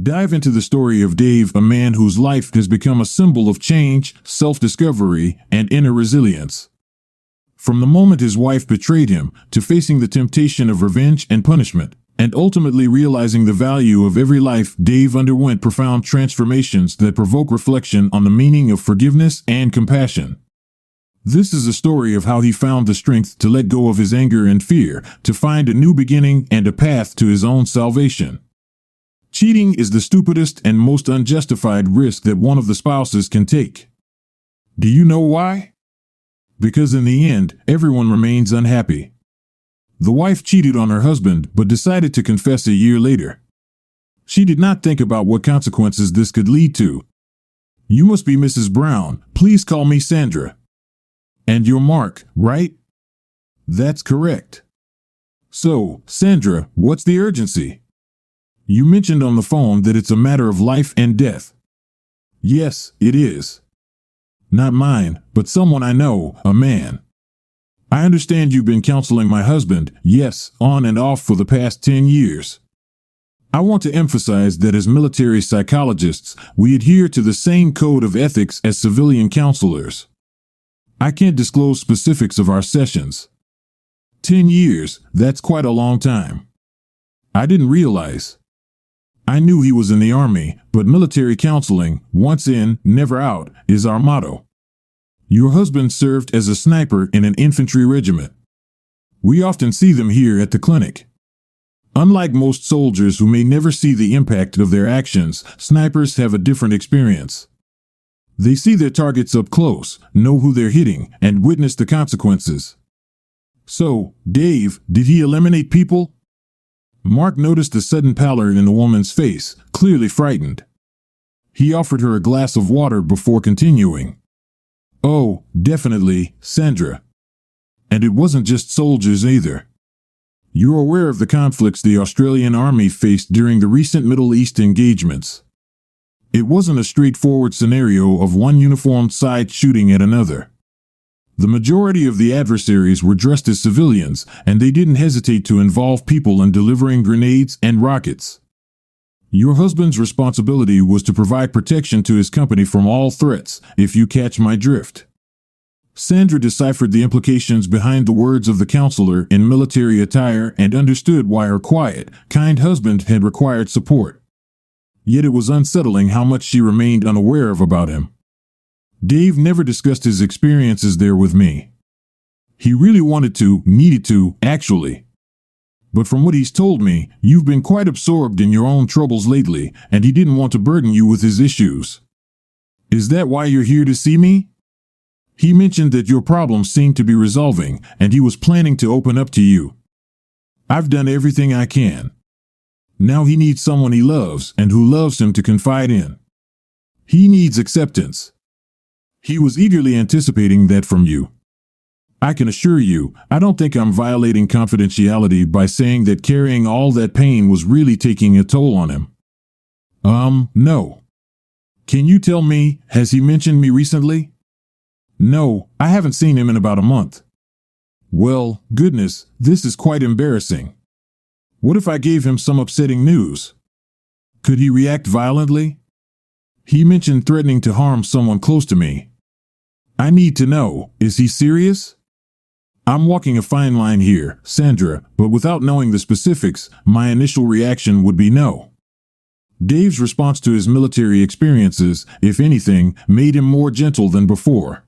Dive into the story of Dave, a man whose life has become a symbol of change, self-discovery, and inner resilience. From the moment his wife betrayed him, to facing the temptation of revenge and punishment, and ultimately realizing the value of every life, Dave underwent profound transformations that provoke reflection on the meaning of forgiveness and compassion. This is a story of how he found the strength to let go of his anger and fear, to find a new beginning and a path to his own salvation. Cheating is the stupidest and most unjustified risk that one of the spouses can take. Do you know why? Because in the end, everyone remains unhappy. The wife cheated on her husband but decided to confess a year later. She did not think about what consequences this could lead to. You must be Mrs. Brown. Please call me Sandra. And you're Mark, right? That's correct. So, Sandra, what's the urgency? You mentioned on the phone that it's a matter of life and death. Yes, it is. Not mine, but someone I know, a man. I understand you've been counseling my husband, yes, on and off for the past 10 years. I want to emphasize that as military psychologists, we adhere to the same code of ethics as civilian counselors. I can't disclose specifics of our sessions. 10 years, that's quite a long time. I didn't realize. I knew he was in the Army, but military counseling, once in, never out, is our motto. Your husband served as a sniper in an infantry regiment. We often see them here at the clinic. Unlike most soldiers who may never see the impact of their actions, snipers have a different experience. They see their targets up close, know who they're hitting, and witness the consequences. So, Dave, did he eliminate people? Mark noticed a sudden pallor in the woman's face, clearly frightened. He offered her a glass of water before continuing. Oh, definitely, Sandra. And it wasn't just soldiers either. You're aware of the conflicts the Australian Army faced during the recent Middle East engagements. It wasn't a straightforward scenario of one uniformed side shooting at another. The majority of the adversaries were dressed as civilians, and they didn't hesitate to involve people in delivering grenades and rockets. Your husband's responsibility was to provide protection to his company from all threats, if you catch my drift. Sandra deciphered the implications behind the words of the counselor in military attire and understood why her quiet, kind husband had required support. Yet it was unsettling how much she remained unaware of about him. Dave never discussed his experiences there with me. He really wanted to, needed to, actually. But from what he's told me, you've been quite absorbed in your own troubles lately, and he didn't want to burden you with his issues. Is that why you're here to see me? He mentioned that your problems seemed to be resolving, and he was planning to open up to you. I've done everything I can. Now he needs someone he loves and who loves him to confide in. He needs acceptance. He was eagerly anticipating that from you. I can assure you, I don't think I'm violating confidentiality by saying that carrying all that pain was really taking a toll on him. No. Can you tell me, has he mentioned me recently? No, I haven't seen him in about a month. Well, goodness, this is quite embarrassing. What if I gave him some upsetting news? Could he react violently? He mentioned threatening to harm someone close to me. I need to know, is he serious? I'm walking a fine line here, Sandra, but without knowing the specifics, my initial reaction would be no. Dave's response to his military experiences, if anything, made him more gentle than before.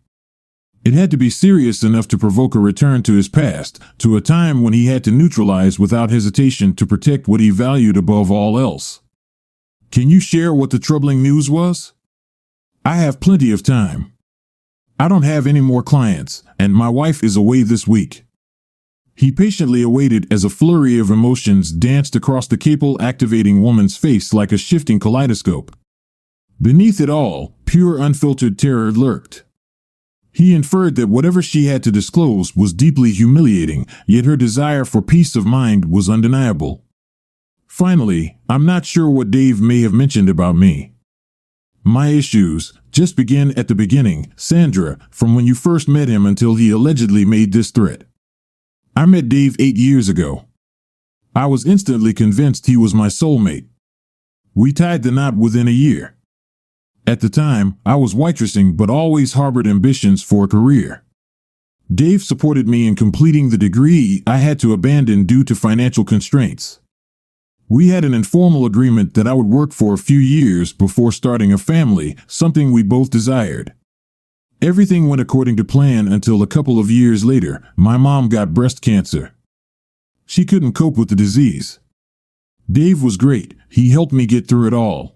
It had to be serious enough to provoke a return to his past, to a time when he had to neutralize without hesitation to protect what he valued above all else. Can you share what the troubling news was? I have plenty of time. I don't have any more clients, and my wife is away this week. He patiently awaited as a flurry of emotions danced across the capable-activating woman's face like a shifting kaleidoscope. Beneath it all, pure unfiltered terror lurked. He inferred that whatever she had to disclose was deeply humiliating, yet her desire for peace of mind was undeniable. Finally, I'm not sure what Dave may have mentioned about me. My issues just begin at the beginning, Sandra, from when you first met him until he allegedly made this threat. I met Dave 8 years ago. I was instantly convinced he was my soulmate. We tied the knot within a year. At the time, I was waitressing but always harbored ambitions for a career. Dave supported me in completing the degree I had to abandon due to financial constraints. We had an informal agreement that I would work for a few years before starting a family, something we both desired. Everything went according to plan until a couple of years later, my mom got breast cancer. She couldn't cope with the disease. Dave was great. He helped me get through it all.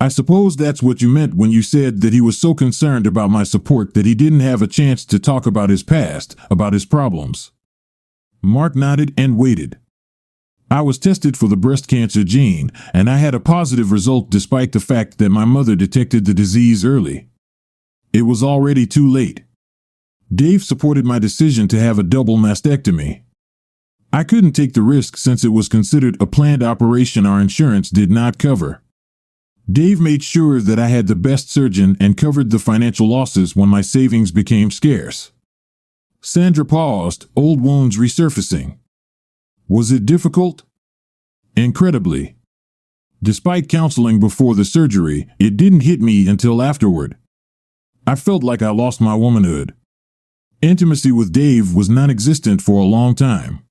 I suppose that's what you meant when you said that he was so concerned about my support that he didn't have a chance to talk about his past, about his problems. Mark nodded and waited. I was tested for the breast cancer gene, and I had a positive result despite the fact that my mother detected the disease early. It was already too late. Dave supported my decision to have a double mastectomy. I couldn't take the risk since it was considered a planned operation our insurance did not cover. Dave made sure that I had the best surgeon and covered the financial losses when my savings became scarce. Sandra paused, old wounds resurfacing. Was it difficult? Incredibly. Despite counseling before the surgery, it didn't hit me until afterward. I felt like I lost my womanhood. Intimacy with Dave was non-existent for a long time.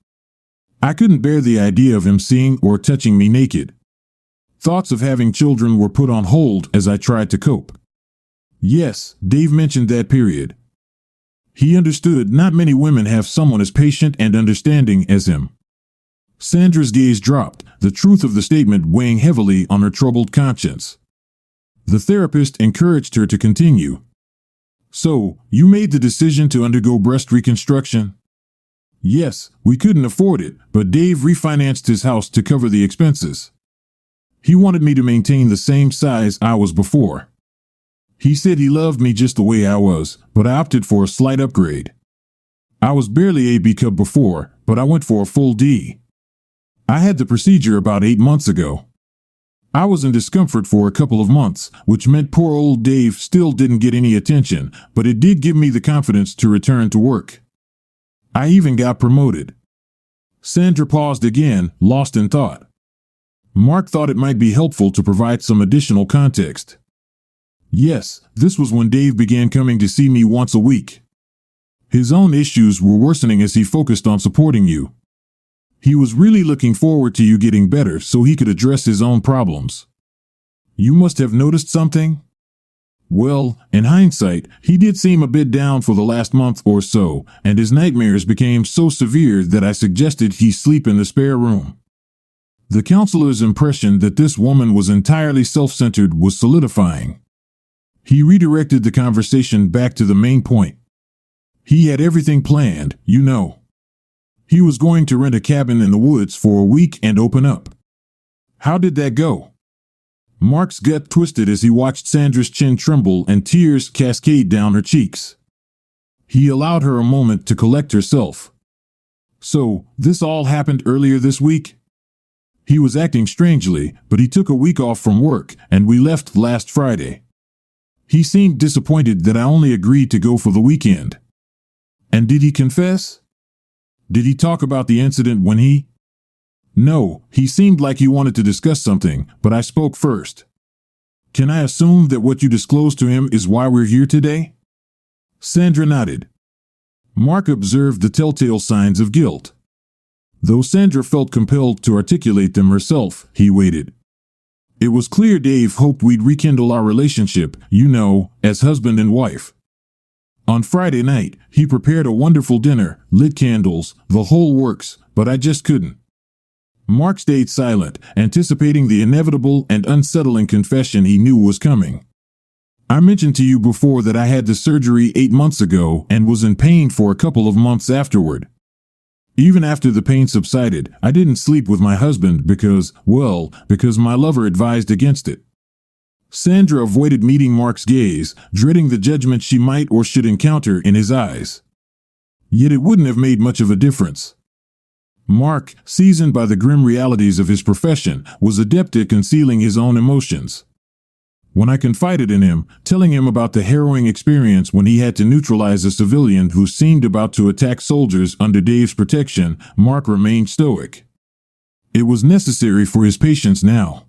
I couldn't bear the idea of him seeing or touching me naked. Thoughts of having children were put on hold as I tried to cope. Yes, Dave mentioned that period. He understood not many women have someone as patient and understanding as him. Sandra's gaze dropped, the truth of the statement weighing heavily on her troubled conscience. The therapist encouraged her to continue. So, you made the decision to undergo breast reconstruction? Yes, we couldn't afford it, but Dave refinanced his house to cover the expenses. He wanted me to maintain the same size I was before. He said he loved me just the way I was, but I opted for a slight upgrade. I was barely a B cup before, but I went for a full D. I had the procedure about 8 months ago. I was in discomfort for a couple of months, which meant poor old Dave still didn't get any attention, but it did give me the confidence to return to work. I even got promoted. Sandra paused again, lost in thought. Mark thought it might be helpful to provide some additional context. Yes, this was when Dave began coming to see me once a week. His own issues were worsening as he focused on supporting you. He was really looking forward to you getting better so he could address his own problems. You must have noticed something? Well, in hindsight, he did seem a bit down for the last month or so, and his nightmares became so severe that I suggested he sleep in the spare room. The counselor's impression that this woman was entirely self-centered was solidifying. He redirected the conversation back to the main point. He had everything planned, you know. He was going to rent a cabin in the woods for a week and open up. How did that go? Mark's gut twisted as he watched Sandra's chin tremble and tears cascade down her cheeks. He allowed her a moment to collect herself. So, this all happened earlier this week? He was acting strangely, but he took a week off from work, and we left last Friday. He seemed disappointed that I only agreed to go for the weekend. And did he confess? Did he talk about the incident when he... No, he seemed like he wanted to discuss something, but I spoke first. Can I assume that what you disclosed to him is why we're here today? Sandra nodded. Mark observed the telltale signs of guilt. Though Sandra felt compelled to articulate them herself, he waited. It was clear Dave hoped we'd rekindle our relationship, you know, as husband and wife. On Friday night, he prepared a wonderful dinner, lit candles, the whole works, but I just couldn't. Mark stayed silent, anticipating the inevitable and unsettling confession he knew was coming. I mentioned to you before that I had the surgery 8 months ago and was in pain for a couple of months afterward. Even after the pain subsided, I didn't sleep with my husband because my lover advised against it. Sandra avoided meeting Mark's gaze, dreading the judgment she might or should encounter in his eyes. Yet it wouldn't have made much of a difference. Mark, seasoned by the grim realities of his profession, was adept at concealing his own emotions. When I confided in him, telling him about the harrowing experience when he had to neutralize a civilian who seemed about to attack soldiers under Dave's protection, Mark remained stoic. It was necessary for his patience now.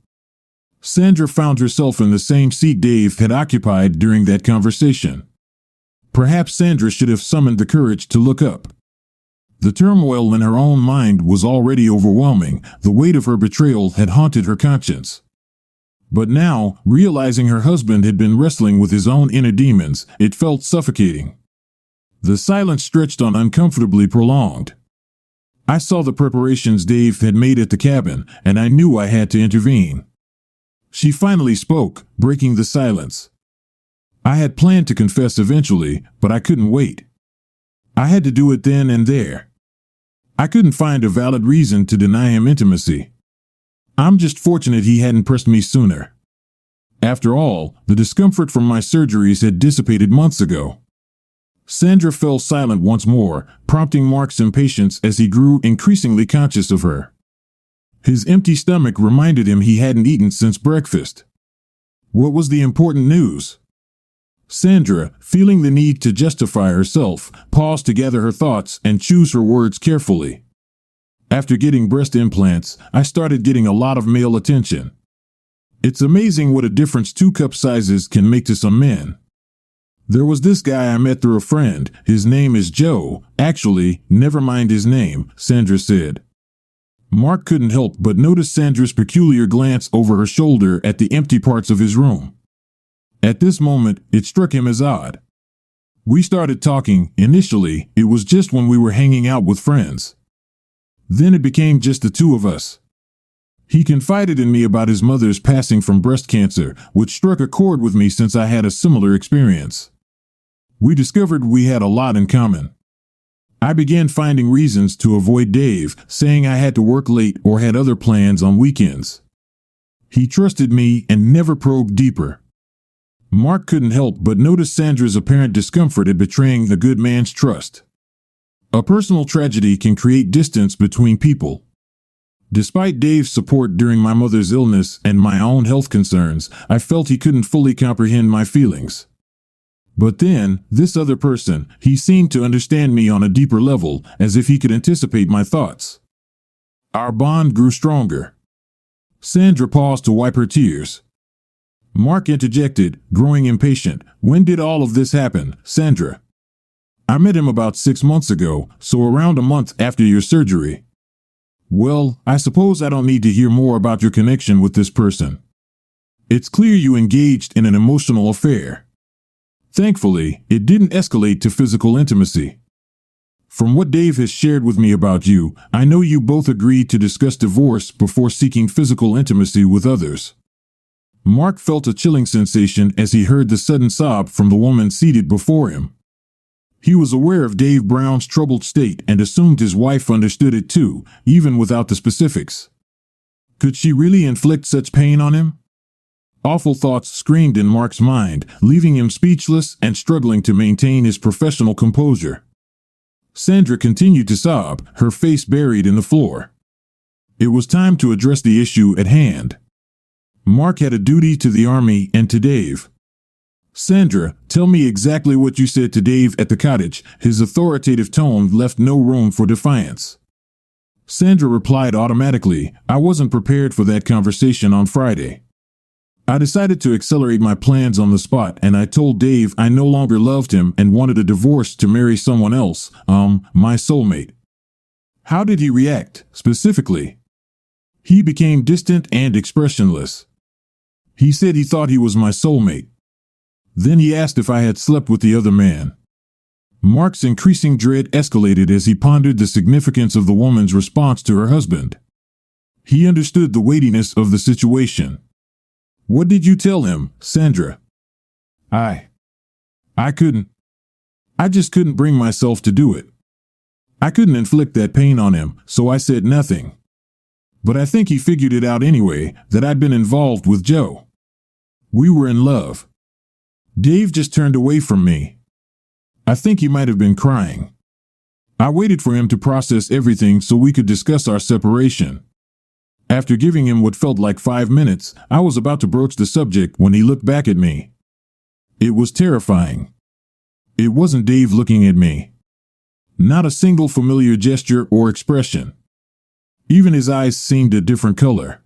Sandra found herself in the same seat Dave had occupied during that conversation. Perhaps Sandra should have summoned the courage to look up. The turmoil in her own mind was already overwhelming. The weight of her betrayal had haunted her conscience. But now, realizing her husband had been wrestling with his own inner demons, it felt suffocating. The silence stretched on uncomfortably prolonged. I saw the preparations Dave had made at the cabin, and I knew I had to intervene. She finally spoke, breaking the silence. I had planned to confess eventually, but I couldn't wait. I had to do it then and there. I couldn't find a valid reason to deny him intimacy. I'm just fortunate he hadn't pressed me sooner. After all, the discomfort from my surgeries had dissipated months ago. Sandra fell silent once more, prompting Mark's impatience as he grew increasingly conscious of her. His empty stomach reminded him he hadn't eaten since breakfast. What was the important news? Sandra, feeling the need to justify herself, paused to gather her thoughts and choose her words carefully. After getting breast implants, I started getting a lot of male attention. It's amazing what a difference 2 cup sizes can make to some men. There was this guy I met through a friend. His name is Joe. Actually, never mind his name, Sandra said. Mark couldn't help but notice Sandra's peculiar glance over her shoulder at the empty parts of his room. At this moment, it struck him as odd. We started talking. Initially, it was just when we were hanging out with friends. Then it became just the 2 of us. He confided in me about his mother's passing from breast cancer, which struck a chord with me since I had a similar experience. We discovered we had a lot in common. I began finding reasons to avoid Dave, saying I had to work late or had other plans on weekends. He trusted me and never probed deeper. Mark couldn't help but notice Sandra's apparent discomfort at betraying the good man's trust. A personal tragedy can create distance between people. Despite Dave's support during my mother's illness and my own health concerns, I felt he couldn't fully comprehend my feelings. But then, this other person, he seemed to understand me on a deeper level, as if he could anticipate my thoughts. Our bond grew stronger. Sandra paused to wipe her tears. Mark interjected, growing impatient. When did all of this happen, Sandra? I met him about 6 months ago, so around a month after your surgery. Well, I suppose I don't need to hear more about your connection with this person. It's clear you engaged in an emotional affair. Thankfully, it didn't escalate to physical intimacy. From what Dave has shared with me about you, I know you both agreed to discuss divorce before seeking physical intimacy with others. Mark felt a chilling sensation as he heard the sudden sob from the woman seated before him. He was aware of Dave Brown's troubled state and assumed his wife understood it too, even without the specifics. Could she really inflict such pain on him? Awful thoughts screamed in Mark's mind, leaving him speechless and struggling to maintain his professional composure. Sandra continued to sob, her face buried in the floor. It was time to address the issue at hand. Mark had a duty to the army and to Dave. Sandra, tell me exactly what you said to Dave at the cottage. His authoritative tone left no room for defiance. Sandra replied automatically, I wasn't prepared for that conversation on Friday. I decided to accelerate my plans on the spot, and I told Dave I no longer loved him and wanted a divorce to marry someone else, my soulmate. How did he react, specifically? He became distant and expressionless. He said he thought he was my soulmate. Then he asked if I had slept with the other man. Mark's increasing dread escalated as he pondered the significance of the woman's response to her husband. He understood the weightiness of the situation. What did you tell him, Sandra? I couldn't. I just couldn't bring myself to do it. I couldn't inflict that pain on him, so I said nothing. But I think he figured it out anyway, that I'd been involved with Joe. We were in love. Dave just turned away from me. I think he might have been crying. I waited for him to process everything so we could discuss our separation. After giving him what felt like 5 minutes, I was about to broach the subject when he looked back at me. It was terrifying. It wasn't Dave looking at me. Not a single familiar gesture or expression. Even his eyes seemed a different color.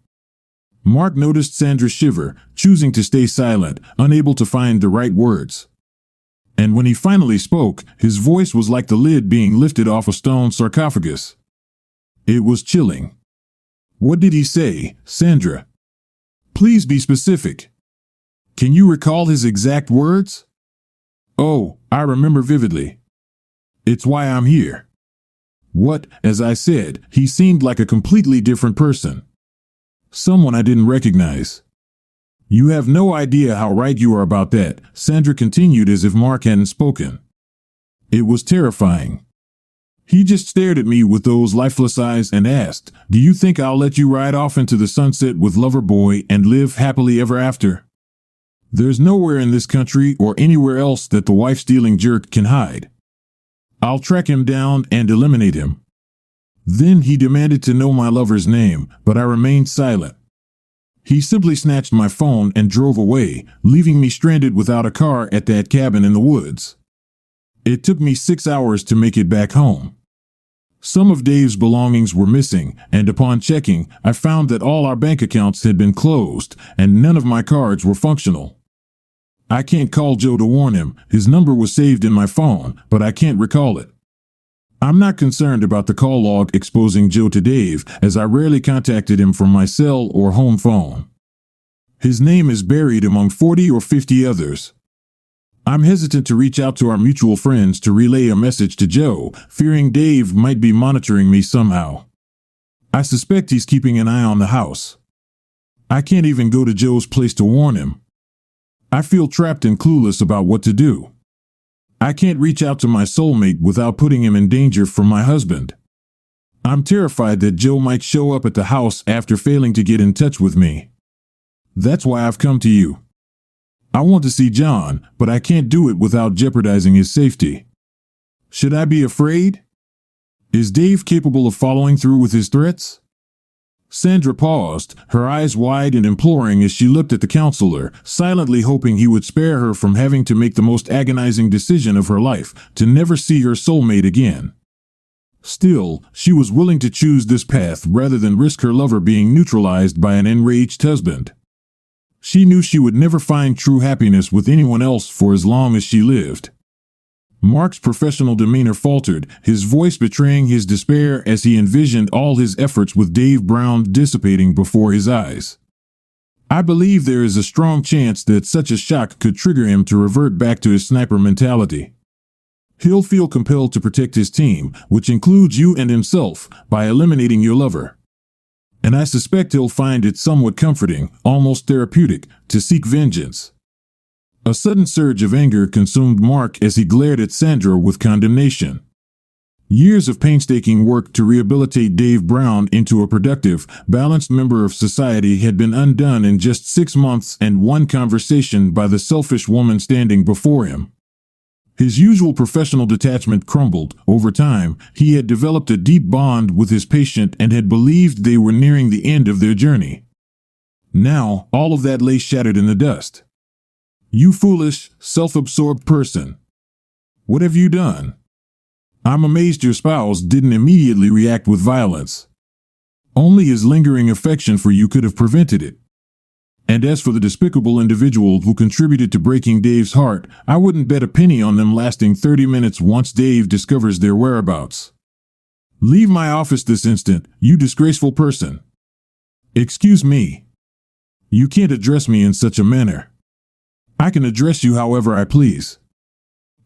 Mark noticed Sandra shiver, choosing to stay silent, unable to find the right words. And when he finally spoke, his voice was like the lid being lifted off a stone sarcophagus. It was chilling. What did he say, Sandra? Please be specific. Can you recall his exact words? Oh, I remember vividly. It's why I'm here. What, as I said, he seemed like a completely different person. Someone I didn't recognize. You have no idea how right you are about that, Sandra continued as if Mark hadn't spoken. It was terrifying. He just stared at me with those lifeless eyes and asked, "Do you think I'll let you ride off into the sunset with lover boy and live happily ever after?" There's nowhere in this country or anywhere else that the wife-stealing jerk can hide. I'll track him down and eliminate him. Then he demanded to know my lover's name, but I remained silent. He simply snatched my phone and drove away, leaving me stranded without a car at that cabin in the woods. It took me 6 hours to make it back home. Some of Dave's belongings were missing, and upon checking, I found that all our bank accounts had been closed, and none of my cards were functional. I can't call Joe to warn him. His number was saved in my phone, but I can't recall it. I'm not concerned about the call log exposing Joe to Dave, as I rarely contacted him from my cell or home phone. His name is buried among 40 or 50 others. I'm hesitant to reach out to our mutual friends to relay a message to Joe, fearing Dave might be monitoring me somehow. I suspect he's keeping an eye on the house. I can't even go to Joe's place to warn him. I feel trapped and clueless about what to do. I can't reach out to my soulmate without putting him in danger from my husband. I'm terrified that Joe might show up at the house after failing to get in touch with me. That's why I've come to you. I want to see John, but I can't do it without jeopardizing his safety. Should I be afraid? Is Dave capable of following through with his threats? Sandra paused, her eyes wide and imploring as she looked at the counselor, silently hoping he would spare her from having to make the most agonizing decision of her life, to never see her soulmate again. Still, she was willing to choose this path rather than risk her lover being neutralized by an enraged husband. She knew she would never find true happiness with anyone else for as long as she lived. Mark's professional demeanor faltered, his voice betraying his despair as he envisioned all his efforts with Dave Brown dissipating before his eyes. I believe there is a strong chance that such a shock could trigger him to revert back to his sniper mentality. He'll feel compelled to protect his team, which includes you and himself, by eliminating your lover. And I suspect he'll find it somewhat comforting, almost therapeutic, to seek vengeance. A sudden surge of anger consumed Mark as he glared at Sandra with condemnation. Years of painstaking work to rehabilitate Dave Brown into a productive, balanced member of society had been undone in just 6 months and one conversation by the selfish woman standing before him. His usual professional detachment crumbled. Over time, he had developed a deep bond with his patient and had believed they were nearing the end of their journey. Now, all of that lay shattered in the dust. You foolish, self-absorbed person. What have you done? I'm amazed your spouse didn't immediately react with violence. Only his lingering affection for you could have prevented it. And as for the despicable individual who contributed to breaking Dave's heart, I wouldn't bet a penny on them lasting 30 minutes once Dave discovers their whereabouts. Leave my office this instant, you disgraceful person. Excuse me. You can't address me in such a manner. I can address you however I please.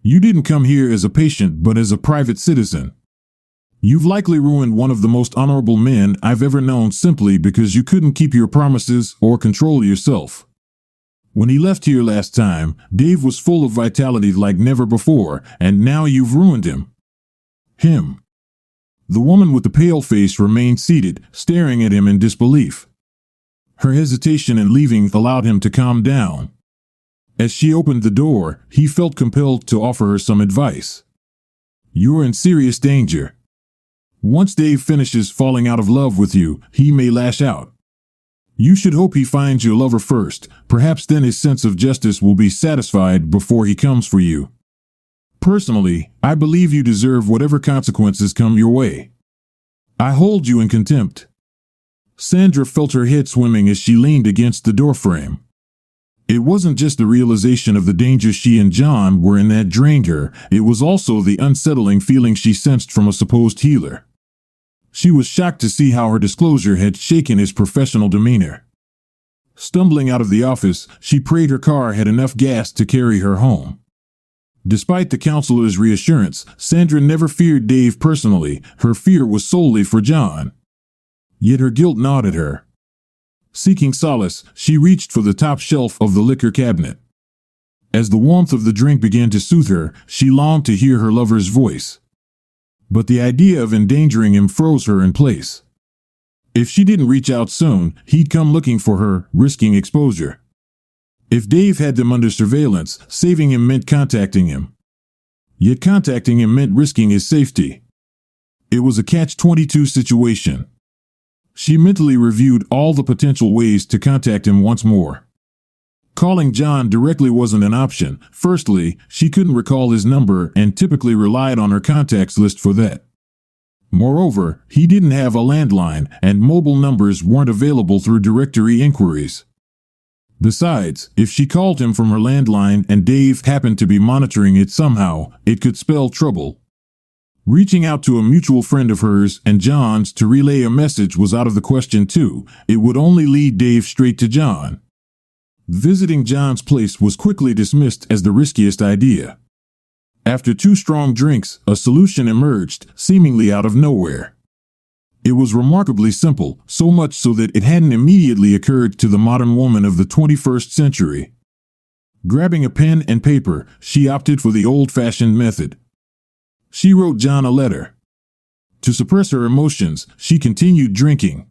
You didn't come here as a patient but as a private citizen. You've likely ruined one of the most honorable men I've ever known simply because you couldn't keep your promises or control yourself. When he left here last time, Dave was full of vitality like never before, and now you've ruined him. Him. The woman with the pale face remained seated, staring at him in disbelief. Her hesitation in leaving allowed him to calm down. As she opened the door, he felt compelled to offer her some advice. You're in serious danger. Once Dave finishes falling out of love with you, he may lash out. You should hope he finds your lover first, perhaps then his sense of justice will be satisfied before he comes for you. Personally, I believe you deserve whatever consequences come your way. I hold you in contempt. Sandra felt her head swimming as she leaned against the doorframe. It wasn't just the realization of the danger she and John were in that drained her, it was also the unsettling feeling she sensed from a supposed healer. She was shocked to see how her disclosure had shaken his professional demeanor. Stumbling out of the office, she prayed her car had enough gas to carry her home. Despite the counselor's reassurance, Sandra never feared Dave personally. Her fear was solely for John. Yet her guilt gnawed at her. Seeking solace, she reached for the top shelf of the liquor cabinet. As the warmth of the drink began to soothe her, she longed to hear her lover's voice. But the idea of endangering him froze her in place. If she didn't reach out soon, he'd come looking for her, risking exposure. If Dave had them under surveillance, saving him meant contacting him. Yet contacting him meant risking his safety. It was a catch-22 situation. She mentally reviewed all the potential ways to contact him once more. Calling John directly wasn't an option. Firstly, she couldn't recall his number and typically relied on her contacts list for that. Moreover, he didn't have a landline, and mobile numbers weren't available through directory inquiries. Besides, if she called him from her landline and Dave happened to be monitoring it somehow, it could spell trouble. Reaching out to a mutual friend of hers and John's to relay a message was out of the question too. It would only lead Dave straight to John. Visiting John's place was quickly dismissed as the riskiest idea. After 2 strong drinks, a solution emerged, seemingly out of nowhere. It was remarkably simple, so much so that it hadn't immediately occurred to the modern woman of the 21st century. Grabbing a pen and paper, she opted for the old-fashioned method. She wrote John a letter. To suppress her emotions, she continued drinking.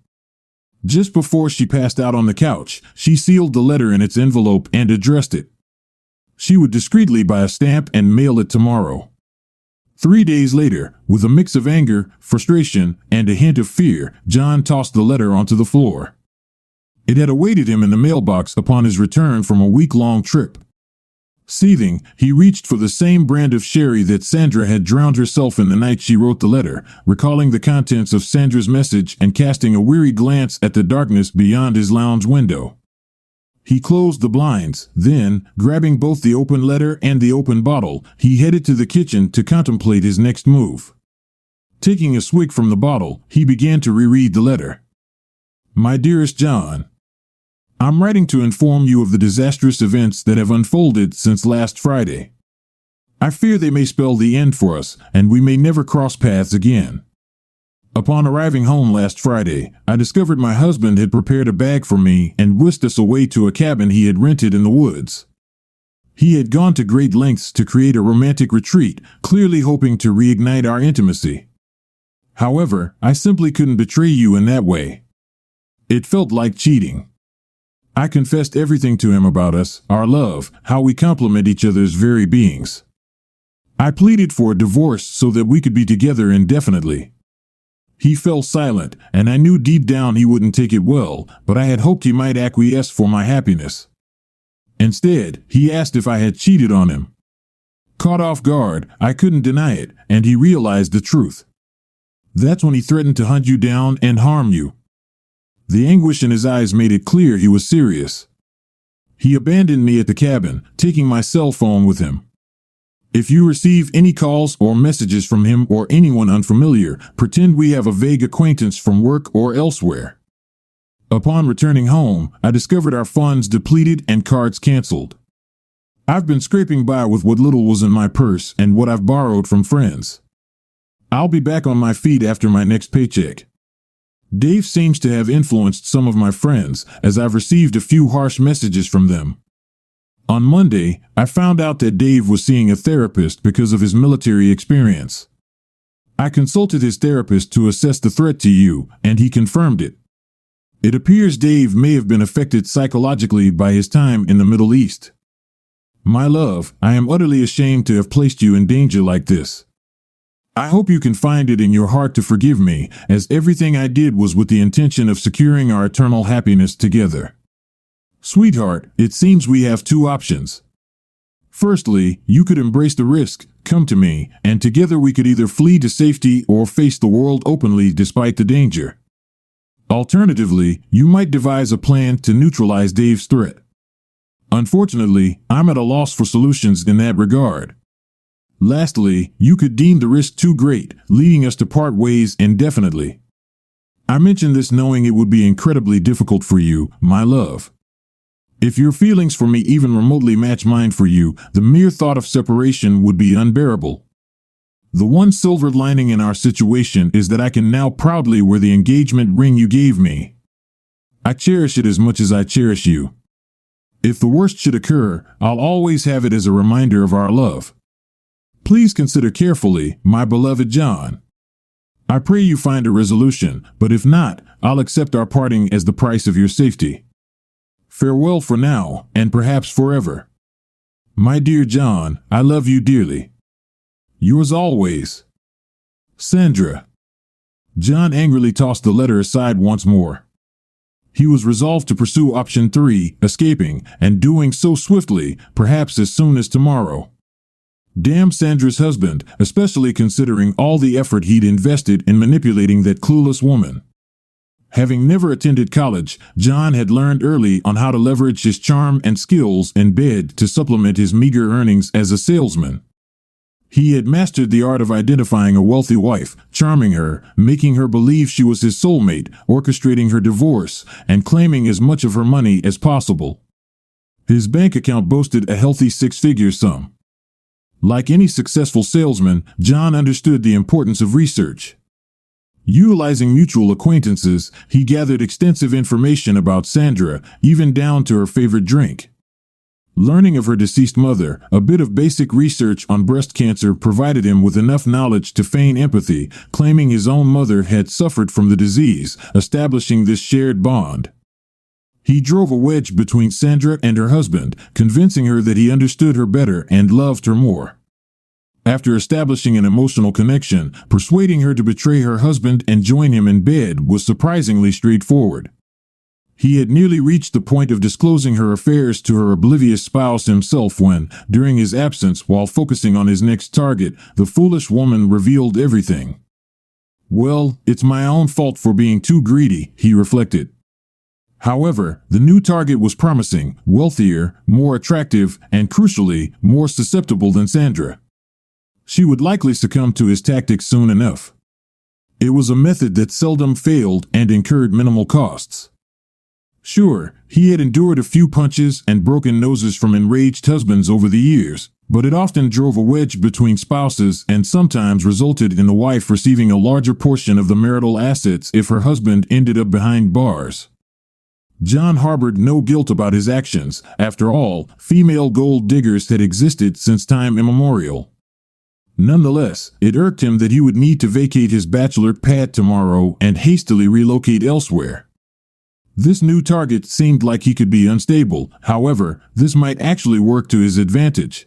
Just before she passed out on the couch, she sealed the letter in its envelope and addressed it. She would discreetly buy a stamp and mail it tomorrow. 3 days later, with a mix of anger, frustration, and a hint of fear, John tossed the letter onto the floor. It had awaited him in the mailbox upon his return from a week-long trip. Seething, he reached for the same brand of sherry that Sandra had drowned herself in the night she wrote the letter, recalling the contents of Sandra's message and casting a weary glance at the darkness beyond his lounge window. He closed the blinds, then, grabbing both the open letter and the open bottle, he headed to the kitchen to contemplate his next move. Taking a swig from the bottle, he began to reread the letter. My dearest John, I'm writing to inform you of the disastrous events that have unfolded since last Friday. I fear they may spell the end for us, and we may never cross paths again. Upon arriving home last Friday, I discovered my husband had prepared a bag for me and whisked us away to a cabin he had rented in the woods. He had gone to great lengths to create a romantic retreat, clearly hoping to reignite our intimacy. However, I simply couldn't betray you in that way. It felt like cheating. I confessed everything to him about us, our love, how we complement each other's very beings. I pleaded for a divorce so that we could be together indefinitely. He fell silent, and I knew deep down he wouldn't take it well, but I had hoped he might acquiesce for my happiness. Instead, he asked if I had cheated on him. Caught off guard, I couldn't deny it, and he realized the truth. That's when he threatened to hunt you down and harm you. The anguish in his eyes made it clear he was serious. He abandoned me at the cabin, taking my cell phone with him. If you receive any calls or messages from him or anyone unfamiliar, pretend we have a vague acquaintance from work or elsewhere. Upon returning home, I discovered our funds depleted and cards canceled. I've been scraping by with what little was in my purse and what I've borrowed from friends. I'll be back on my feet after my next paycheck. Dave seems to have influenced some of my friends, as I've received a few harsh messages from them. On Monday, I found out that Dave was seeing a therapist because of his military experience. I consulted his therapist to assess the threat to you, and he confirmed it. It appears Dave may have been affected psychologically by his time in the Middle East. My love, I am utterly ashamed to have placed you in danger like this. I hope you can find it in your heart to forgive me, as everything I did was with the intention of securing our eternal happiness together. Sweetheart, it seems we have 2 options. Firstly, you could embrace the risk, come to me, and together we could either flee to safety or face the world openly despite the danger. Alternatively, you might devise a plan to neutralize Dave's threat. Unfortunately, I'm at a loss for solutions in that regard. Lastly, you could deem the risk too great, leading us to part ways indefinitely. I mention this knowing it would be incredibly difficult for you, my love. If your feelings for me even remotely match mine for you, the mere thought of separation would be unbearable. The one silver lining in our situation is that I can now proudly wear the engagement ring you gave me. I cherish it as much as I cherish you. If the worst should occur, I'll always have it as a reminder of our love. Please consider carefully, my beloved John. I pray you find a resolution, but if not, I'll accept our parting as the price of your safety. Farewell for now, and perhaps forever. My dear John, I love you dearly. Yours always, Sandra. John angrily tossed the letter aside once more. He was resolved to pursue option 3, escaping, and doing so swiftly, perhaps as soon as tomorrow. Damn Sandra's husband, especially considering all the effort he'd invested in manipulating that clueless woman. Having never attended college, John had learned early on how to leverage his charm and skills in bed to supplement his meager earnings as a salesman. He had mastered the art of identifying a wealthy wife, charming her, making her believe she was his soulmate, orchestrating her divorce, and claiming as much of her money as possible. His bank account boasted a healthy 6-figure sum. Like any successful salesman, John understood the importance of research. Utilizing mutual acquaintances, he gathered extensive information about Sandra, even down to her favorite drink. Learning of her deceased mother, a bit of basic research on breast cancer provided him with enough knowledge to feign empathy, claiming his own mother had suffered from the disease, establishing this shared bond. He drove a wedge between Sandra and her husband, convincing her that he understood her better and loved her more. After establishing an emotional connection, persuading her to betray her husband and join him in bed was surprisingly straightforward. He had nearly reached the point of disclosing her affairs to her oblivious spouse himself when, during his absence while focusing on his next target, the foolish woman revealed everything. Well, it's my own fault for being too greedy, he reflected. However, the new target was promising, wealthier, more attractive, and crucially, more susceptible than Sandra. She would likely succumb to his tactics soon enough. It was a method that seldom failed and incurred minimal costs. Sure, he had endured a few punches and broken noses from enraged husbands over the years, but it often drove a wedge between spouses and sometimes resulted in the wife receiving a larger portion of the marital assets if her husband ended up behind bars. John harbored no guilt about his actions. After all, female gold diggers had existed since time immemorial. Nonetheless, it irked him that he would need to vacate his bachelor pad tomorrow and hastily relocate elsewhere. This new target seemed like he could be unstable. However, this might actually work to his advantage.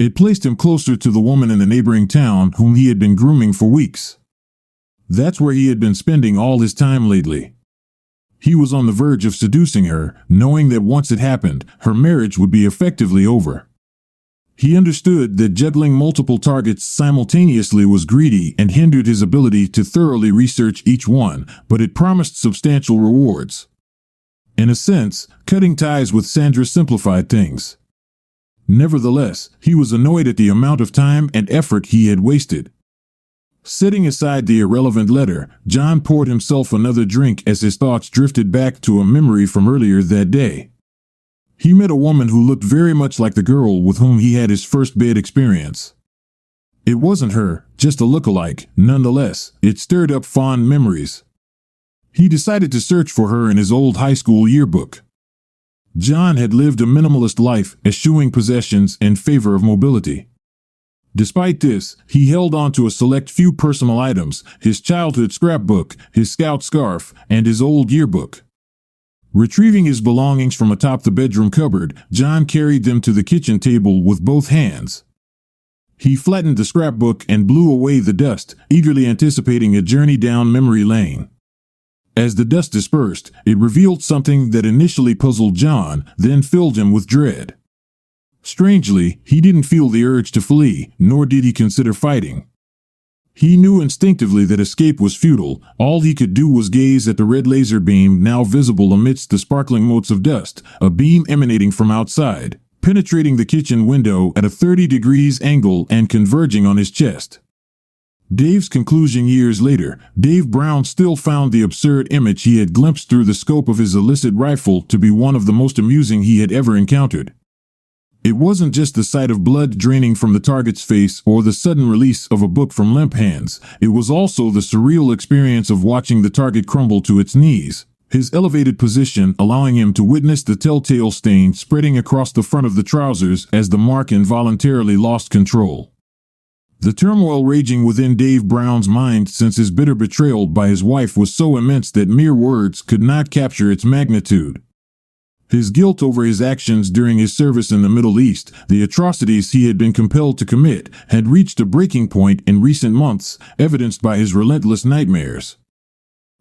It placed him closer to the woman in the neighboring town whom he had been grooming for weeks. That's where he had been spending all his time lately. He was on the verge of seducing her, knowing that once it happened, her marriage would be effectively over. He understood that juggling multiple targets simultaneously was greedy and hindered his ability to thoroughly research each one, but it promised substantial rewards. In a sense, cutting ties with Sandra simplified things. Nevertheless, he was annoyed at the amount of time and effort he had wasted. Setting aside the irrelevant letter, John poured himself another drink as his thoughts drifted back to a memory from earlier that day. He met a woman who looked very much like the girl with whom he had his first bed experience. It wasn't her, just a look-alike. Nonetheless, it stirred up fond memories. He decided to search for her in his old high school yearbook. John had lived a minimalist life, eschewing possessions in favor of mobility. Despite this, he held on to a select few personal items: his childhood scrapbook, his scout scarf, and his old yearbook. Retrieving his belongings from atop the bedroom cupboard, John carried them to the kitchen table with both hands. He flattened the scrapbook and blew away the dust, eagerly anticipating a journey down memory lane. As the dust dispersed, it revealed something that initially puzzled John, then filled him with dread. Strangely, he didn't feel the urge to flee, nor did he consider fighting. He knew instinctively that escape was futile. All he could do was gaze at the red laser beam now visible amidst the sparkling motes of dust, a beam emanating from outside, penetrating the kitchen window at a 30 degrees angle and converging on his chest. Dave's conclusion years later, Dave Brown still found the absurd image he had glimpsed through the scope of his illicit rifle to be one of the most amusing he had ever encountered. It wasn't just the sight of blood draining from the target's face or the sudden release of a book from limp hands. It was also the surreal experience of watching the target crumble to its knees, his elevated position allowing him to witness the telltale stain spreading across the front of the trousers as the mark involuntarily lost control. The turmoil raging within Dave Brown's mind since his bitter betrayal by his wife was so immense that mere words could not capture its magnitude. His guilt over his actions during his service in the Middle East, the atrocities he had been compelled to commit, had reached a breaking point in recent months, evidenced by his relentless nightmares.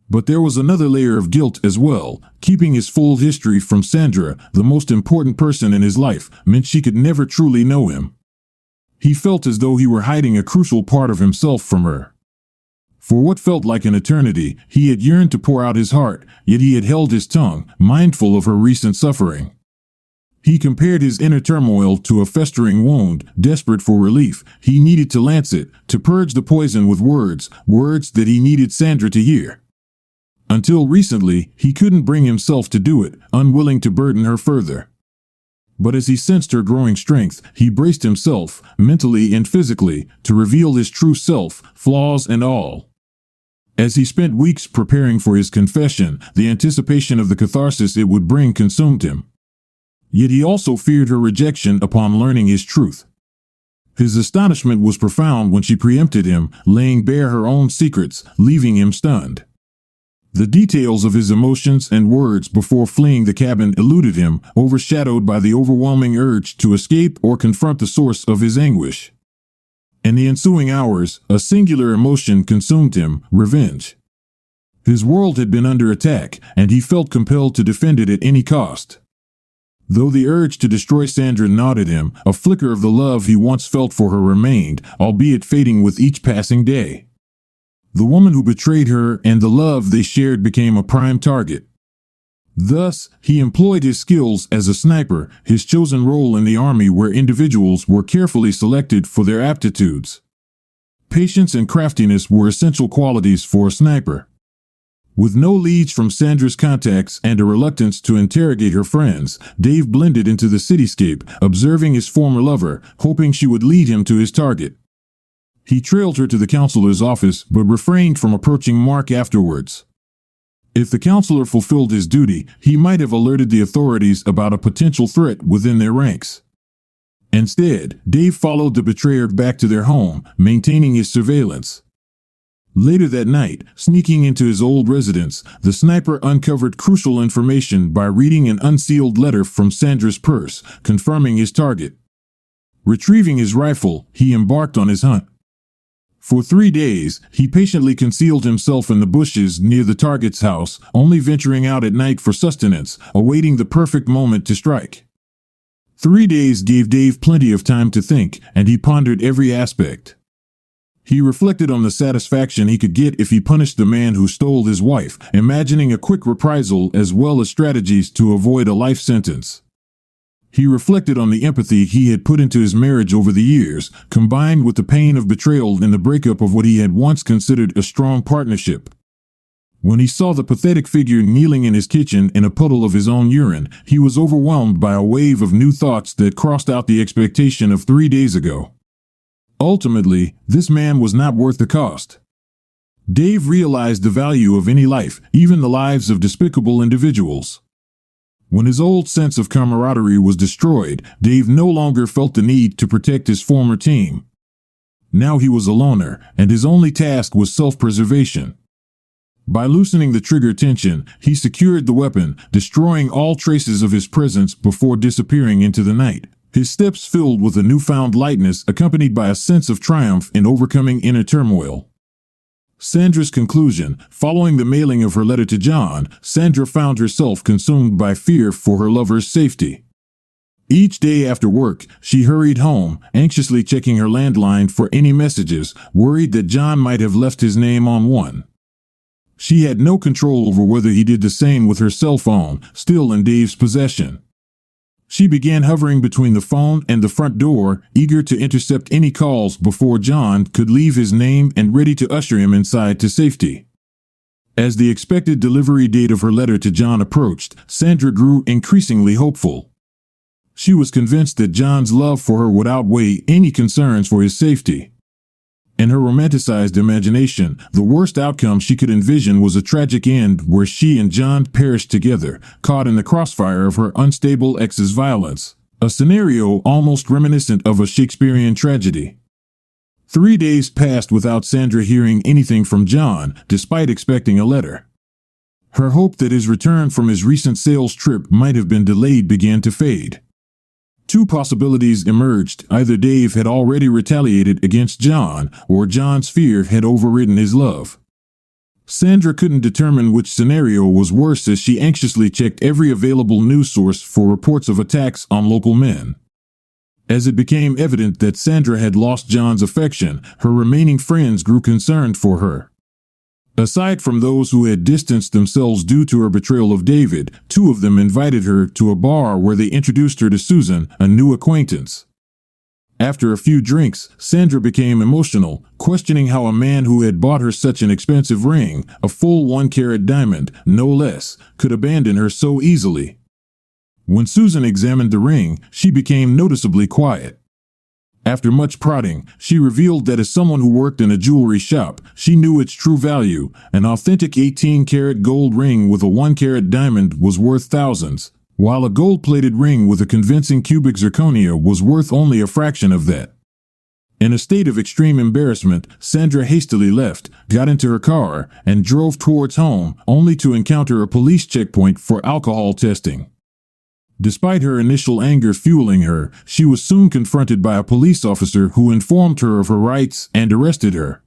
But there was another layer of guilt as well. Keeping his full history from Sandra, the most important person in his life, meant she could never truly know him. He felt as though he were hiding a crucial part of himself from her. For what felt like an eternity, he had yearned to pour out his heart, yet he had held his tongue, mindful of her recent suffering. He compared his inner turmoil to a festering wound, desperate for relief. He needed to lance it, to purge the poison with words that he needed Sandra to hear. Until recently, he couldn't bring himself to do it, unwilling to burden her further. But as he sensed her growing strength, he braced himself, mentally and physically, to reveal his true self, flaws and all. As he spent weeks preparing for his confession, the anticipation of the catharsis it would bring consumed him. Yet he also feared her rejection upon learning his truth. His astonishment was profound when she preempted him, laying bare her own secrets, leaving him stunned. The details of his emotions and words before fleeing the cabin eluded him, overshadowed by the overwhelming urge to escape or confront the source of his anguish. In the ensuing hours, a singular emotion consumed him: revenge. His world had been under attack, and he felt compelled to defend it at any cost. Though the urge to destroy Sandra gnawed at him, a flicker of the love he once felt for her remained, albeit fading with each passing day. The woman who betrayed her and the love they shared became a prime target. Thus, he employed his skills as a sniper, his chosen role in the army where individuals were carefully selected for their aptitudes. Patience and craftiness were essential qualities for a sniper. With no leads from Sandra's contacts and a reluctance to interrogate her friends, Dave blended into the cityscape, observing his former lover, hoping she would lead him to his target. He trailed her to the counselor's office but refrained from approaching Mark afterwards. If the counselor fulfilled his duty, he might have alerted the authorities about a potential threat within their ranks. Instead, Dave followed the betrayer back to their home, maintaining his surveillance. Later that night, sneaking into his old residence, the sniper uncovered crucial information by reading an unsealed letter from Sandra's purse, confirming his target. Retrieving his rifle, he embarked on his hunt. For 3 days, he patiently concealed himself in the bushes near the target's house, only venturing out at night for sustenance, awaiting the perfect moment to strike. 3 days gave Dave plenty of time to think, and he pondered every aspect. He reflected on the satisfaction he could get if he punished the man who stole his wife, imagining a quick reprisal as well as strategies to avoid a life sentence. He reflected on the empathy he had put into his marriage over the years, combined with the pain of betrayal in the breakup of what he had once considered a strong partnership. When he saw the pathetic figure kneeling in his kitchen in a puddle of his own urine, he was overwhelmed by a wave of new thoughts that crossed out the expectation of 3 days ago. Ultimately, this man was not worth the cost. Dave realized the value of any life, even the lives of despicable individuals. When his old sense of camaraderie was destroyed, Dave no longer felt the need to protect his former team. Now he was a loner, and his only task was self-preservation. By loosening the trigger tension, he secured the weapon, destroying all traces of his presence before disappearing into the night, his steps filled with a newfound lightness accompanied by a sense of triumph in overcoming inner turmoil. Sandra's conclusion: following the mailing of her letter to John, Sandra found herself consumed by fear for her lover's safety. Each day after work, she hurried home, anxiously checking her landline for any messages, worried that John might have left his name on one. She had no control over whether he did the same with her cell phone, still in Dave's possession. She began hovering between the phone and the front door, eager to intercept any calls before John could leave his name and ready to usher him inside to safety. As the expected delivery date of her letter to John approached, Sandra grew increasingly hopeful. She was convinced that John's love for her would outweigh any concerns for his safety. In her romanticized imagination, the worst outcome she could envision was a tragic end where she and John perished together, caught in the crossfire of her unstable ex's violence, a scenario almost reminiscent of a Shakespearean tragedy. 3 days passed without Sandra hearing anything from John, despite expecting a letter. Her hope that his return from his recent sales trip might have been delayed began to fade. 2 possibilities emerged: either Dave had already retaliated against John, or John's fear had overridden his love. Sandra couldn't determine which scenario was worse as she anxiously checked every available news source for reports of attacks on local men. As it became evident that Sandra had lost John's affection, her remaining friends grew concerned for her. Aside from those who had distanced themselves due to her betrayal of David, 2 of them invited her to a bar where they introduced her to Susan, a new acquaintance. After a few drinks, Sandra became emotional, questioning how a man who had bought her such an expensive ring, a full 1-carat diamond, no less, could abandon her so easily. When Susan examined the ring, she became noticeably quiet. After much prodding, she revealed that as someone who worked in a jewelry shop, she knew its true value. An authentic 18-carat gold ring with a 1-carat diamond was worth thousands, while a gold-plated ring with a convincing cubic zirconia was worth only a fraction of that. In a state of extreme embarrassment, Sandra hastily left, got into her car, and drove towards home, only to encounter a police checkpoint for alcohol testing. Despite her initial anger fueling her, she was soon confronted by a police officer who informed her of her rights and arrested her.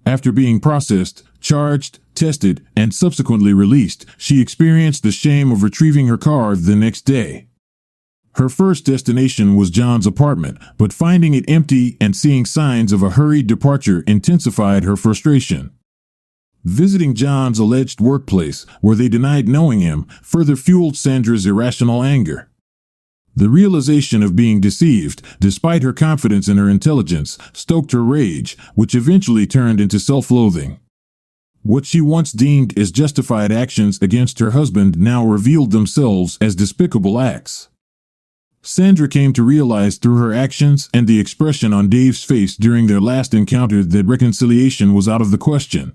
After being processed, charged, tested, and subsequently released, she experienced the shame of retrieving her car the next day. Her first destination was John's apartment, but finding it empty and seeing signs of a hurried departure intensified her frustration. Visiting John's alleged workplace, where they denied knowing him, further fueled Sandra's irrational anger. The realization of being deceived, despite her confidence in her intelligence, stoked her rage, which eventually turned into self-loathing. What she once deemed as justified actions against her husband now revealed themselves as despicable acts. Sandra came to realize through her actions and the expression on Dave's face during their last encounter that reconciliation was out of the question.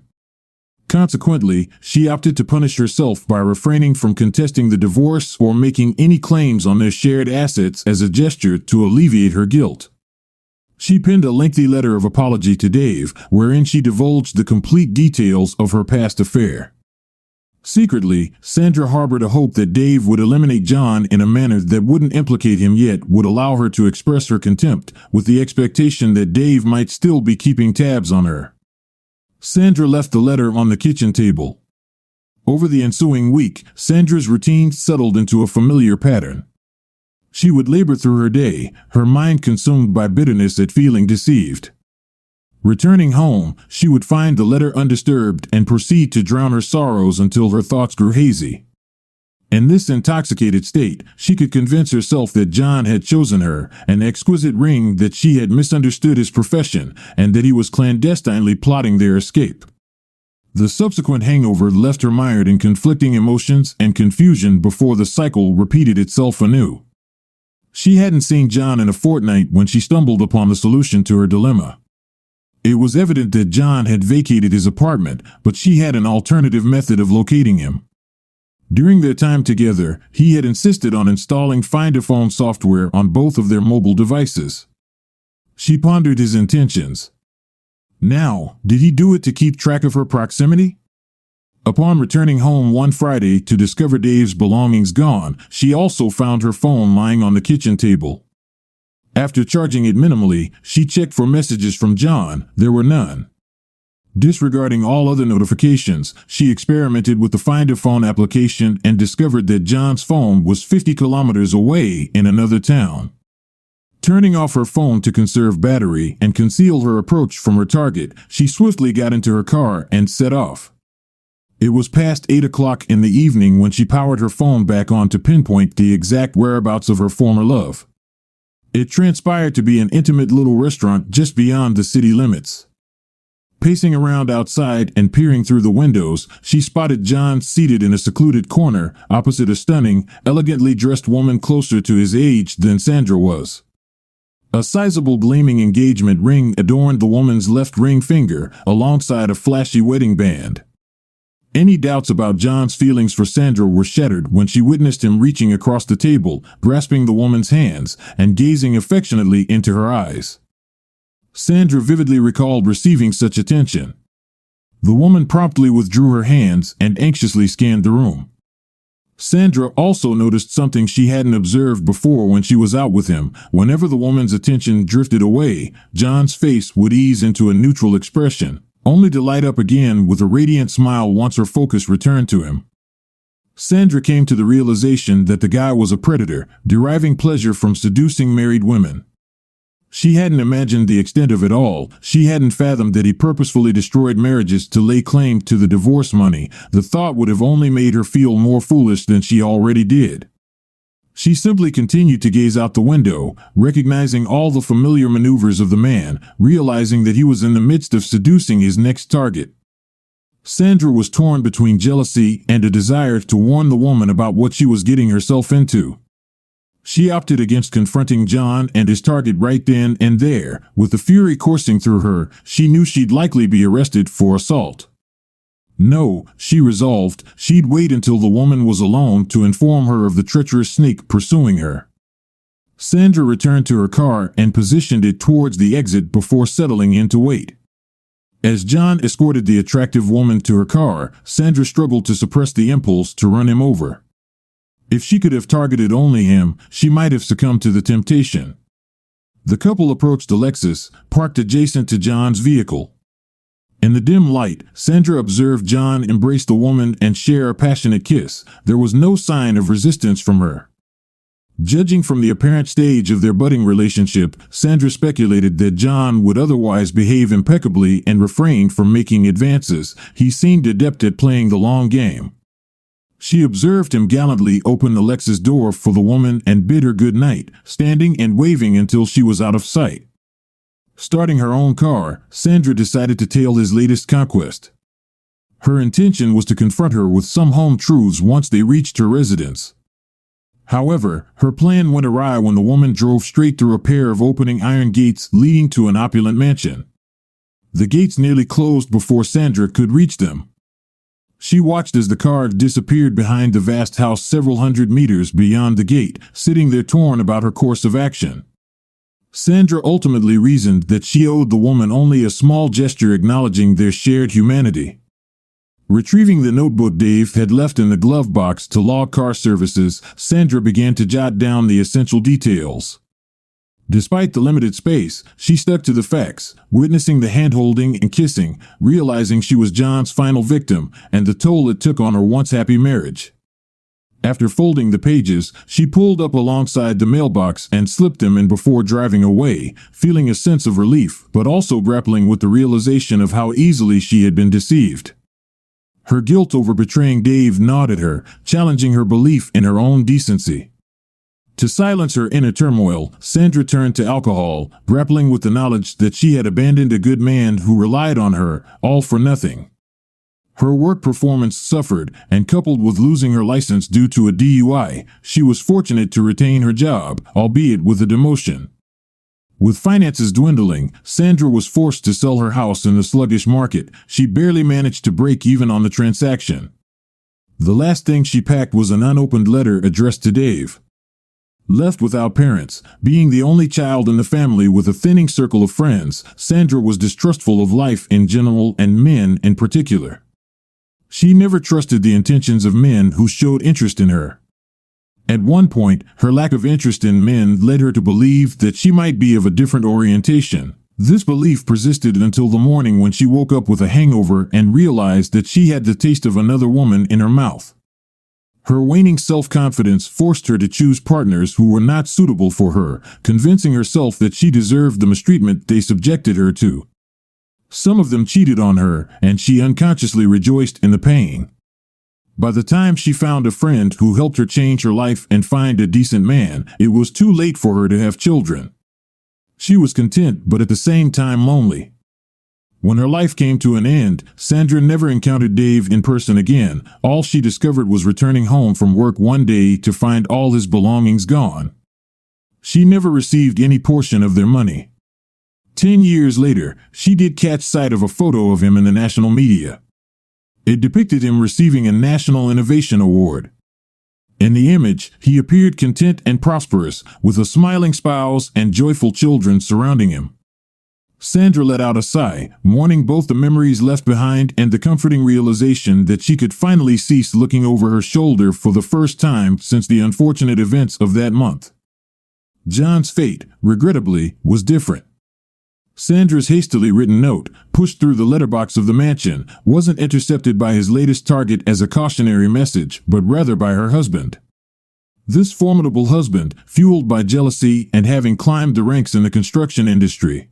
Consequently, she opted to punish herself by refraining from contesting the divorce or making any claims on their shared assets as a gesture to alleviate her guilt. She penned a lengthy letter of apology to Dave, wherein she divulged the complete details of her past affair. Secretly, Sandra harbored a hope that Dave would eliminate John in a manner that wouldn't implicate him yet would allow her to express her contempt, with the expectation that Dave might still be keeping tabs on her. Sandra left the letter on the kitchen table. Over the ensuing week, Sandra's routine settled into a familiar pattern. She would labor through her day, her mind consumed by bitterness at feeling deceived. Returning home, she would find the letter undisturbed and proceed to drown her sorrows until her thoughts grew hazy. In this intoxicated state, she could convince herself that John had chosen her, an exquisite ring, that she had misunderstood his profession, and that he was clandestinely plotting their escape. The subsequent hangover left her mired in conflicting emotions and confusion before the cycle repeated itself anew. She hadn't seen John in a fortnight when she stumbled upon the solution to her dilemma. It was evident that John had vacated his apartment, but she had an alternative method of locating him. During their time together, he had insisted on installing Find a Phone software on both of their mobile devices. She pondered his intentions. Now, did he do it to keep track of her proximity? Upon returning home one Friday to discover Dave's belongings gone, she also found her phone lying on the kitchen table. After charging it minimally, she checked for messages from John. There were none. Disregarding all other notifications, she experimented with the Find a Phone application and discovered that John's phone was 50 kilometers away in another town. Turning off her phone to conserve battery and conceal her approach from her target, she swiftly got into her car and set off. It was past 8 o'clock in the evening when she powered her phone back on to pinpoint the exact whereabouts of her former love. It transpired to be an intimate little restaurant just beyond the city limits. Pacing around outside and peering through the windows, she spotted John seated in a secluded corner opposite a stunning, elegantly dressed woman closer to his age than Sandra was. A sizable gleaming engagement ring adorned the woman's left ring finger alongside a flashy wedding band. Any doubts about John's feelings for Sandra were shattered when she witnessed him reaching across the table, grasping the woman's hands, and gazing affectionately into her eyes. Sandra vividly recalled receiving such attention. The woman promptly withdrew her hands and anxiously scanned the room. Sandra also noticed something she hadn't observed before when she was out with him. Whenever the woman's attention drifted away, John's face would ease into a neutral expression, only to light up again with a radiant smile once her focus returned to him. Sandra came to the realization that the guy was a predator, deriving pleasure from seducing married women. She hadn't imagined the extent of it all. She hadn't fathomed that he purposefully destroyed marriages to lay claim to the divorce money. The thought would have only made her feel more foolish than she already did. She simply continued to gaze out the window, recognizing all the familiar maneuvers of the man, realizing that he was in the midst of seducing his next target. Sandra was torn between jealousy and a desire to warn the woman about what she was getting herself into. She opted against confronting John and his target right then and there. With the fury coursing through her, she knew she'd likely be arrested for assault. No, she resolved, she'd wait until the woman was alone to inform her of the treacherous sneak pursuing her. Sandra returned to her car and positioned it towards the exit before settling in to wait. As John escorted the attractive woman to her car, Sandra struggled to suppress the impulse to run him over. If she could have targeted only him, she might have succumbed to the temptation. The couple approached a Lexus, parked adjacent to John's vehicle. In the dim light, Sandra observed John embrace the woman and share a passionate kiss. There was no sign of resistance from her. Judging from the apparent stage of their budding relationship, Sandra speculated that John would otherwise behave impeccably and refrain from making advances. He seemed adept at playing the long game. She observed him gallantly open the Lexus door for the woman and bid her good night, standing and waving until she was out of sight. Starting her own car, Sandra decided to tail his latest conquest. Her intention was to confront her with some home truths once they reached her residence. However, her plan went awry when the woman drove straight through a pair of opening iron gates leading to an opulent mansion. The gates nearly closed before Sandra could reach them. She watched as the car disappeared behind the vast house several hundred meters beyond the gate, sitting there torn about her course of action. Sandra ultimately reasoned that she owed the woman only a small gesture acknowledging their shared humanity. Retrieving the notebook Dave had left in the glove box to log car services, Sandra began to jot down the essential details. Despite the limited space, she stuck to the facts, witnessing the hand-holding and kissing, realizing she was John's final victim and the toll it took on her once-happy marriage. After folding the pages, she pulled up alongside the mailbox and slipped them in before driving away, feeling a sense of relief but also grappling with the realization of how easily she had been deceived. Her guilt over betraying Dave gnawed at her, challenging her belief in her own decency. To silence her inner turmoil, Sandra turned to alcohol, grappling with the knowledge that she had abandoned a good man who relied on her, all for nothing. Her work performance suffered, and coupled with losing her license due to a DUI, she was fortunate to retain her job, albeit with a demotion. With finances dwindling, Sandra was forced to sell her house in the sluggish market. She barely managed to break even on the transaction. The last thing she packed was an unopened letter addressed to Dave. Left without parents, being the only child in the family with a thinning circle of friends, Sandra was distrustful of life in general and men in particular. She never trusted the intentions of men who showed interest in her. At one point, her lack of interest in men led her to believe that she might be of a different orientation, This belief persisted until the morning when she woke up with a hangover and realized that she had the taste of another woman in her mouth. Her waning self-confidence forced her to choose partners who were not suitable for her, convincing herself that she deserved the mistreatment they subjected her to. Some of them cheated on her, and she unconsciously rejoiced in the pain. By the time she found a friend who helped her change her life and find a decent man, it was too late for her to have children. She was content, but at the same time lonely. When her life came to an end, Sandra never encountered Dave in person again. All she discovered was returning home from work one day to find all his belongings gone. She never received any portion of their money. 10 years later, she did catch sight of a photo of him in the national media. It depicted him receiving a National Innovation Award. In the image, he appeared content and prosperous, with a smiling spouse and joyful children surrounding him. Sandra let out a sigh, mourning both the memories left behind and the comforting realization that she could finally cease looking over her shoulder for the first time since the unfortunate events of that month. John's fate, regrettably, was different. Sandra's hastily written note, pushed through the letterbox of the mansion, wasn't intercepted by his latest target as a cautionary message, but rather by her husband. This formidable husband, fueled by jealousy and having climbed the ranks in the construction industry,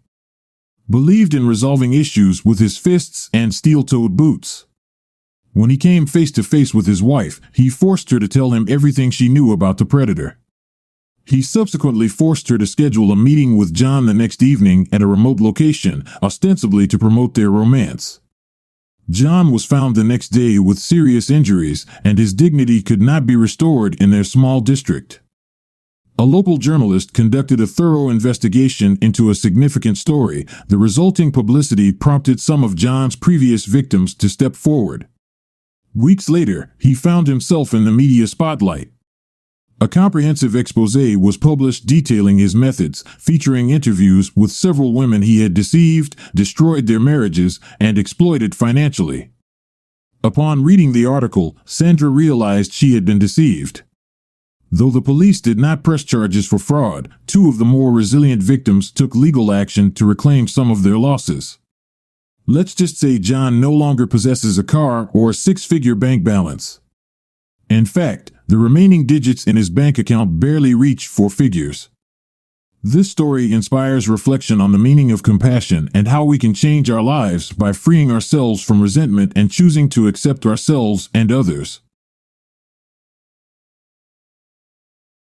believed in resolving issues with his fists and steel-toed boots. When he came face to face with his wife, he forced her to tell him everything she knew about the predator. He subsequently forced her to schedule a meeting with John the next evening at a remote location, ostensibly to promote their romance. John was found the next day with serious injuries, and his dignity could not be restored in their small district. A local journalist conducted a thorough investigation into a significant story. The resulting publicity prompted some of John's previous victims to step forward. Weeks later, he found himself in the media spotlight. A comprehensive exposé was published detailing his methods, featuring interviews with several women he had deceived, destroyed their marriages, and exploited financially. Upon reading the article, Sandra realized she had been deceived. Though the police did not press charges for fraud, two of the more resilient victims took legal action to reclaim some of their losses. Let's just say John no longer possesses a car or a six-figure bank balance. In fact, the remaining digits in his bank account barely reach four figures. This story inspires reflection on the meaning of compassion and how we can change our lives by freeing ourselves from resentment and choosing to accept ourselves and others.